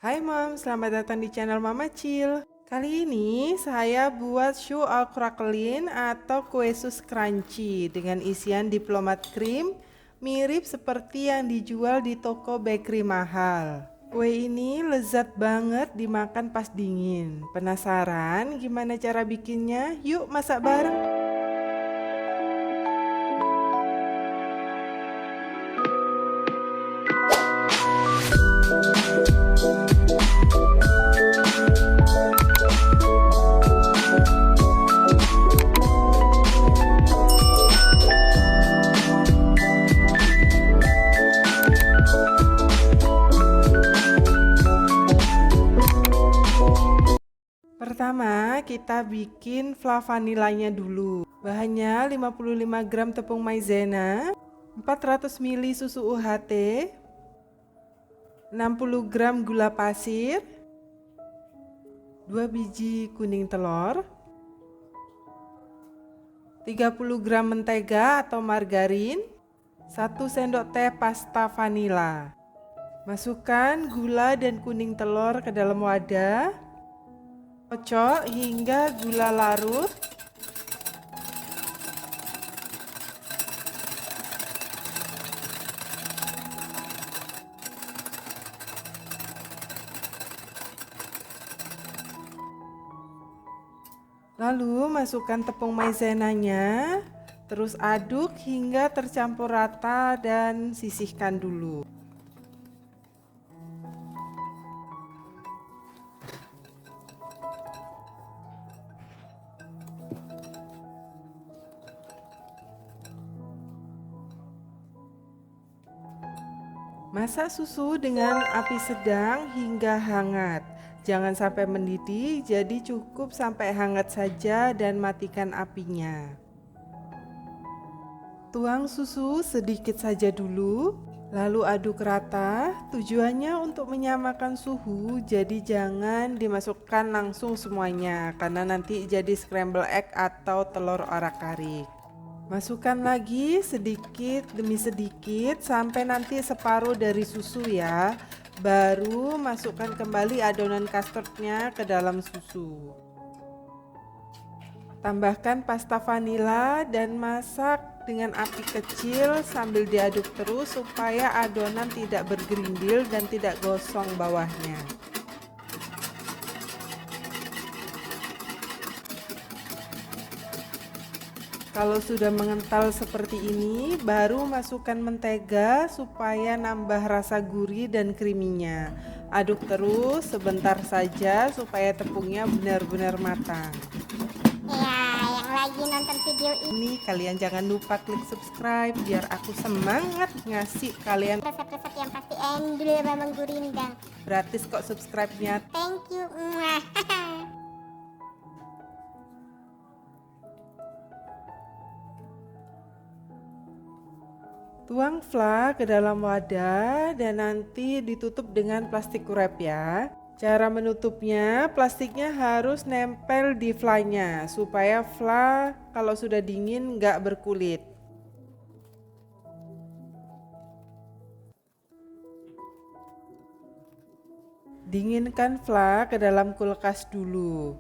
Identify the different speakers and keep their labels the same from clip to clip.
Speaker 1: Hai Mom, selamat datang di channel Mama Cil. Kali ini saya buat choux au craquelin atau kue sus crunchy dengan isian diplomat cream, mirip seperti yang dijual di toko bakery mahal. Kue ini lezat banget dimakan pas dingin. Penasaran gimana cara bikinnya? Yuk masak bareng. Pertama, kita bikin fla vanilanya dulu. Bahannya 55 gram tepung maizena, 400 ml susu UHT, 60 gram gula pasir, 2 biji kuning telur, 30 gram mentega atau margarin, 1 sendok teh pasta vanila. Masukkan gula dan kuning telur ke dalam wadah. Kocok hingga gula larut. Lalu masukkan tepung maizenanya, terus aduk hingga tercampur rata dan sisihkan dulu. Masak susu dengan api sedang hingga hangat. Jangan sampai mendidih, jadi cukup sampai hangat saja dan matikan apinya. Tuang susu sedikit saja dulu, lalu aduk rata. Tujuannya untuk menyamakan suhu, jadi jangan dimasukkan langsung semuanya, karena nanti jadi scramble egg atau telur orak-arik. Masukkan lagi sedikit demi sedikit sampai nanti separuh dari susu ya. Baru masukkan kembali adonan custardnya ke dalam susu. Tambahkan pasta vanila dan masak dengan api kecil sambil diaduk terus supaya adonan tidak bergerindil dan tidak gosong bawahnya. Kalau sudah mengental seperti ini, baru masukkan mentega supaya nambah rasa gurih dan creaminya. Aduk terus sebentar saja supaya tepungnya benar-benar matang.
Speaker 2: Ya, yang lagi nonton video
Speaker 1: Ini kalian jangan lupa klik subscribe biar aku semangat ngasih kalian
Speaker 2: resep-resep yang pasti endul memang gurindang.
Speaker 1: gratis kok subscribe-nya.
Speaker 2: Thank you.
Speaker 1: Tuang fla ke dalam wadah dan nanti ditutup dengan plastik wrap ya. Cara menutupnya, plastiknya harus nempel di flanya supaya fla kalau sudah dingin nggak berkulit. Dinginkan fla ke dalam kulkas dulu.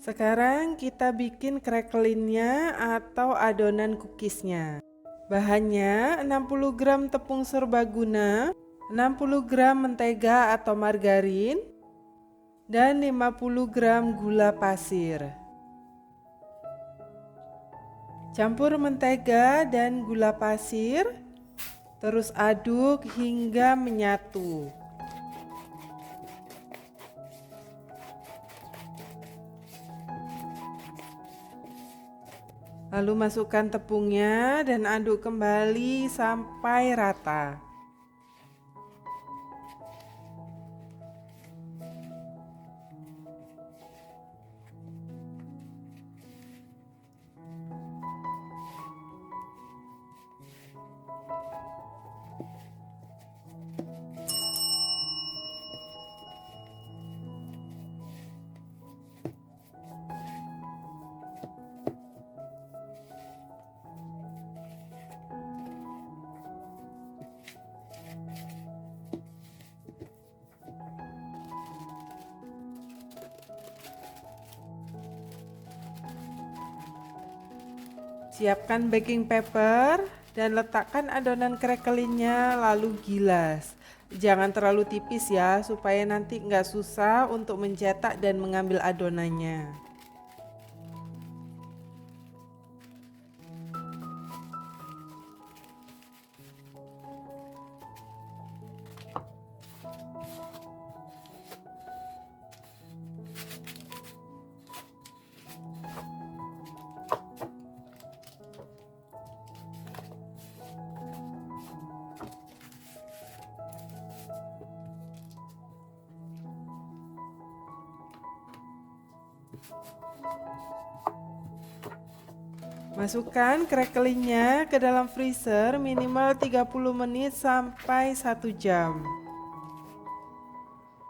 Speaker 1: Sekarang kita bikin cracklinnya atau adonan cookiesnya. Bahannya 60 gram tepung serbaguna, 60 gram mentega atau margarin, dan 50 gram gula pasir. Campur mentega dan gula pasir, terus aduk hingga menyatu. Lalu masukkan tepungnya dan aduk kembali sampai rata. Siapkan baking paper dan letakkan adonan cracklinnya lalu gilas. Jangan terlalu tipis ya, supaya nanti nggak susah untuk mencetak dan mengambil adonannya. Masukkan cracklinnya ke dalam freezer minimal 30 menit sampai 1 jam.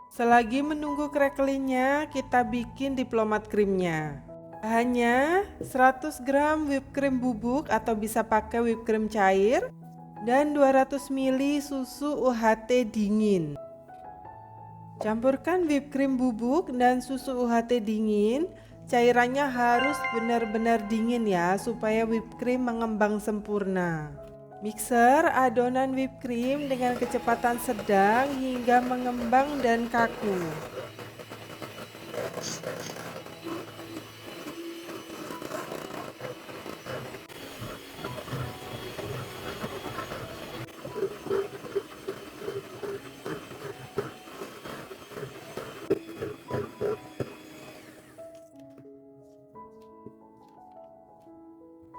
Speaker 1: Selagi menunggu cracklinnya, kita bikin diplomat krimnya. Hanya 100 gram whipped cream bubuk atau bisa pakai whipped cream cair dan 200 ml susu UHT dingin. Campurkan whipped cream bubuk dan susu UHT dingin. Cairannya harus benar-benar dingin ya, supaya whipped cream mengembang sempurna. Mixer adonan whipped cream dengan kecepatan sedang hingga mengembang dan kaku.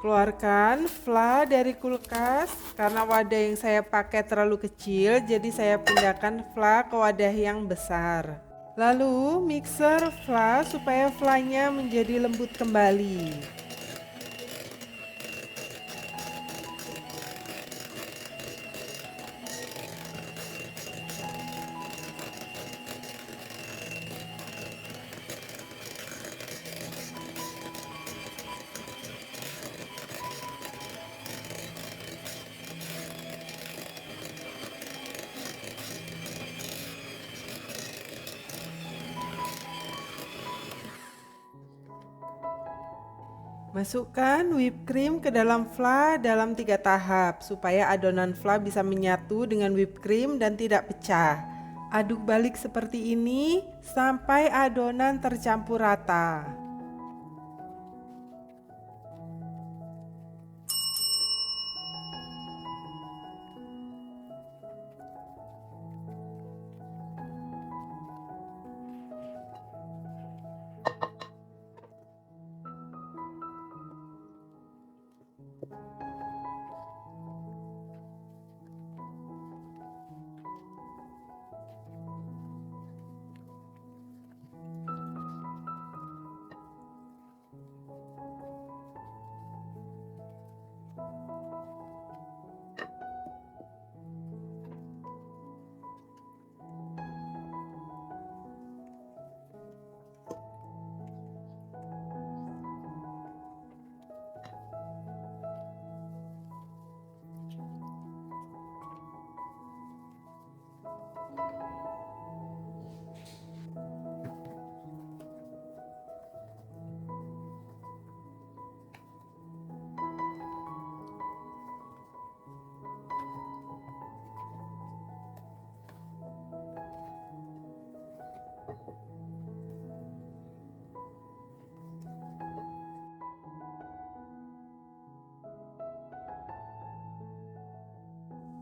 Speaker 1: Keluarkan fla dari kulkas, karena wadah yang saya pakai terlalu kecil, jadi saya pindahkan fla ke wadah yang besar. Lalu mixer fla supaya flanya menjadi lembut kembali. Masukkan whipped cream ke dalam fla dalam 3 tahap supaya adonan fla bisa menyatu dengan whipped cream dan tidak pecah. Aduk balik seperti ini sampai adonan tercampur rata.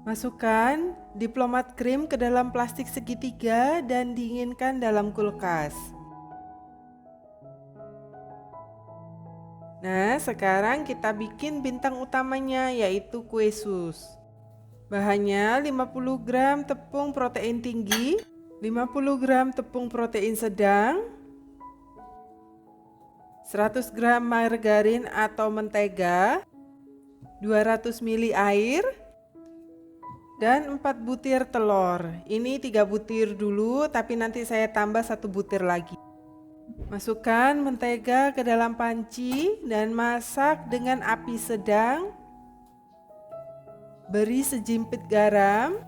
Speaker 1: Masukkan diplomat krim ke dalam plastik segitiga dan dinginkan dalam kulkas. Nah, sekarang kita bikin bintang utamanya, yaitu kue sus. Bahannya 50 gram tepung protein tinggi, 50 gram tepung protein sedang, 100 gram margarin atau mentega, 200 ml air, dan 4 butir telur. Ini 3 butir dulu, tapi nanti saya tambah 1 butir lagi. Masukkan mentega ke dalam panci dan masak dengan api sedang. Beri sejimpit garam.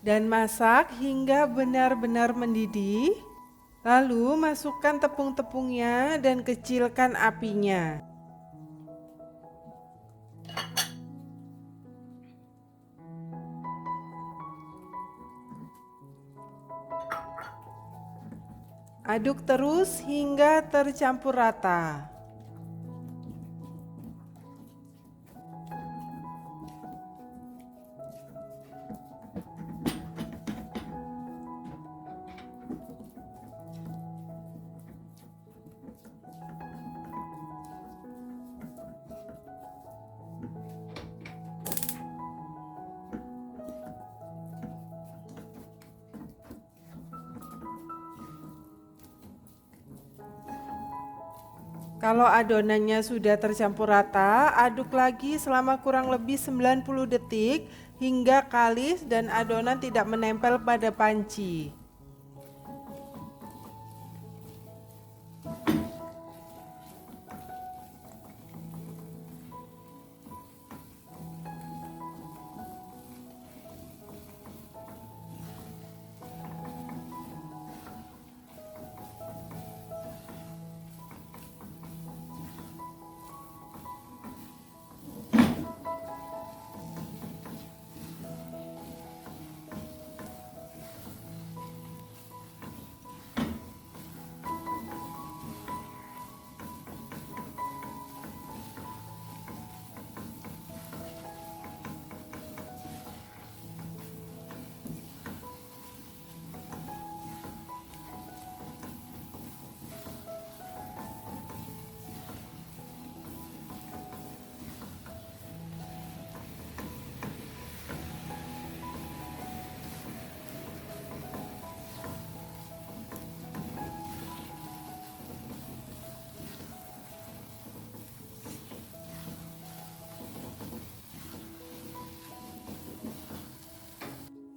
Speaker 1: dan masak hingga benar-benar mendidih. Lalu masukkan tepung-tepungnya dan kecilkan apinya. Aduk terus hingga tercampur rata. Kalau adonannya sudah tercampur rata, aduk lagi selama kurang lebih 90 detik hingga kalis dan adonan tidak menempel pada panci.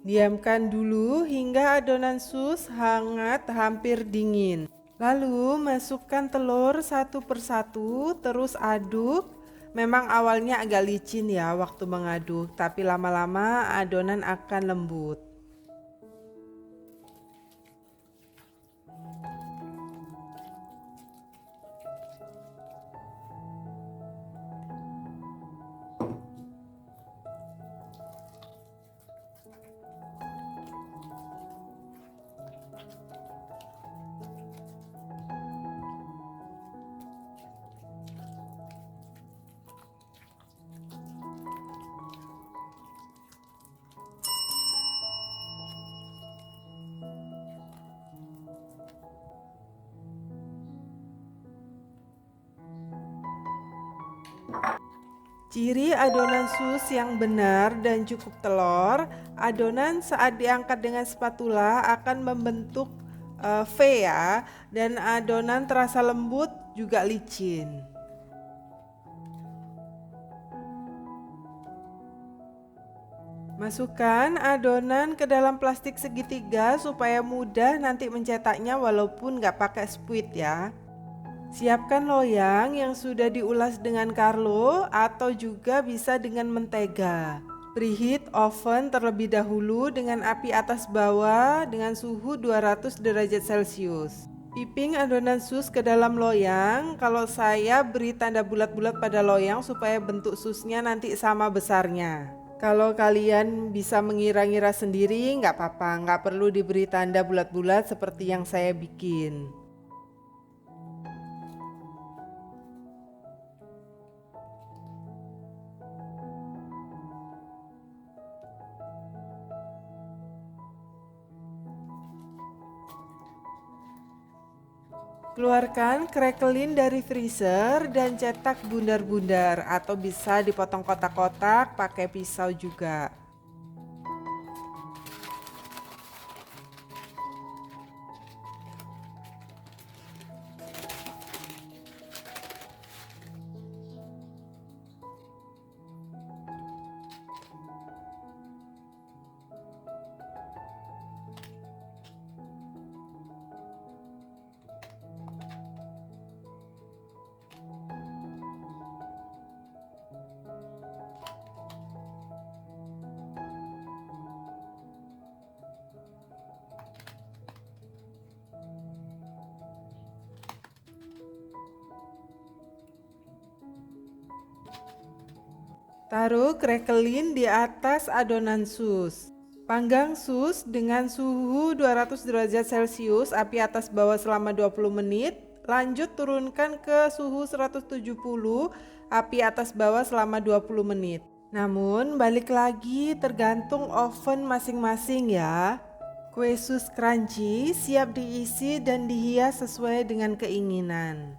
Speaker 1: Diamkan dulu hingga adonan sus hangat hampir dingin. Lalu masukkan telur satu persatu, terus aduk. Memang awalnya agak licin ya waktu mengaduk, tapi lama-lama adonan akan lembut. Ciri adonan sus yang benar dan cukup telur, adonan saat diangkat dengan spatula akan membentuk V ya, dan adonan terasa lembut juga licin. Masukkan adonan ke dalam plastik segitiga supaya mudah nanti mencetaknya walaupun nggak pakai spuit ya. Siapkan loyang yang sudah diulas dengan Carlo atau juga bisa dengan mentega. Preheat oven terlebih dahulu dengan api atas bawah dengan suhu 200 derajat Celcius. Piping adonan sus ke dalam loyang. Kalau saya beri tanda bulat-bulat pada loyang supaya bentuk susnya nanti sama besarnya. Kalau kalian bisa mengira-ngira sendiri nggak apa-apa, nggak perlu diberi tanda bulat-bulat seperti yang saya bikin. Keluarkan crackling dari freezer dan cetak bundar-bundar atau bisa dipotong kotak-kotak pakai pisau juga. Taruh crackling di atas adonan sus. Panggang sus dengan suhu 200 derajat Celcius, api atas bawah selama 20 menit. Lanjut turunkan ke suhu 170, api atas bawah selama 20 menit. Namun balik lagi tergantung oven masing-masing ya. Kue sus crunchy siap diisi dan dihias sesuai dengan keinginan.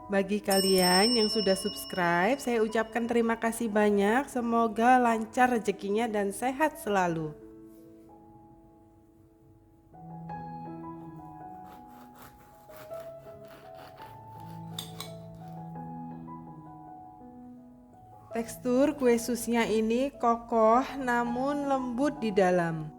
Speaker 1: Bagi kalian yang sudah subscribe, saya ucapkan terima kasih banyak. Semoga lancar rezekinya dan sehat selalu. Tekstur kue susnya ini kokoh namun lembut di dalam.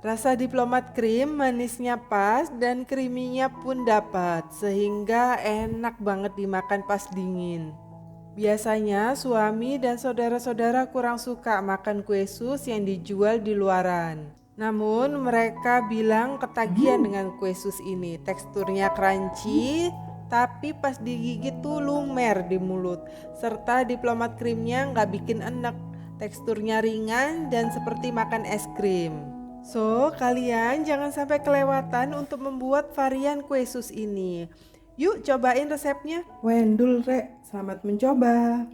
Speaker 1: Rasa diplomat krim manisnya pas dan kriminya pun dapat, sehingga enak banget dimakan pas dingin. Biasanya suami dan saudara-saudara kurang suka makan kue sus yang dijual di luaran. Namun mereka bilang ketagihan dengan kue sus ini. Teksturnya crunchy, tapi pas digigit tuh lumer di mulut. Serta diplomat krimnya nggak bikin enek. Teksturnya ringan dan seperti makan es krim. So, kalian jangan sampai kelewatan untuk membuat varian kue sus ini. Yuk cobain resepnya.
Speaker 3: Wendul, Rek. Selamat mencoba.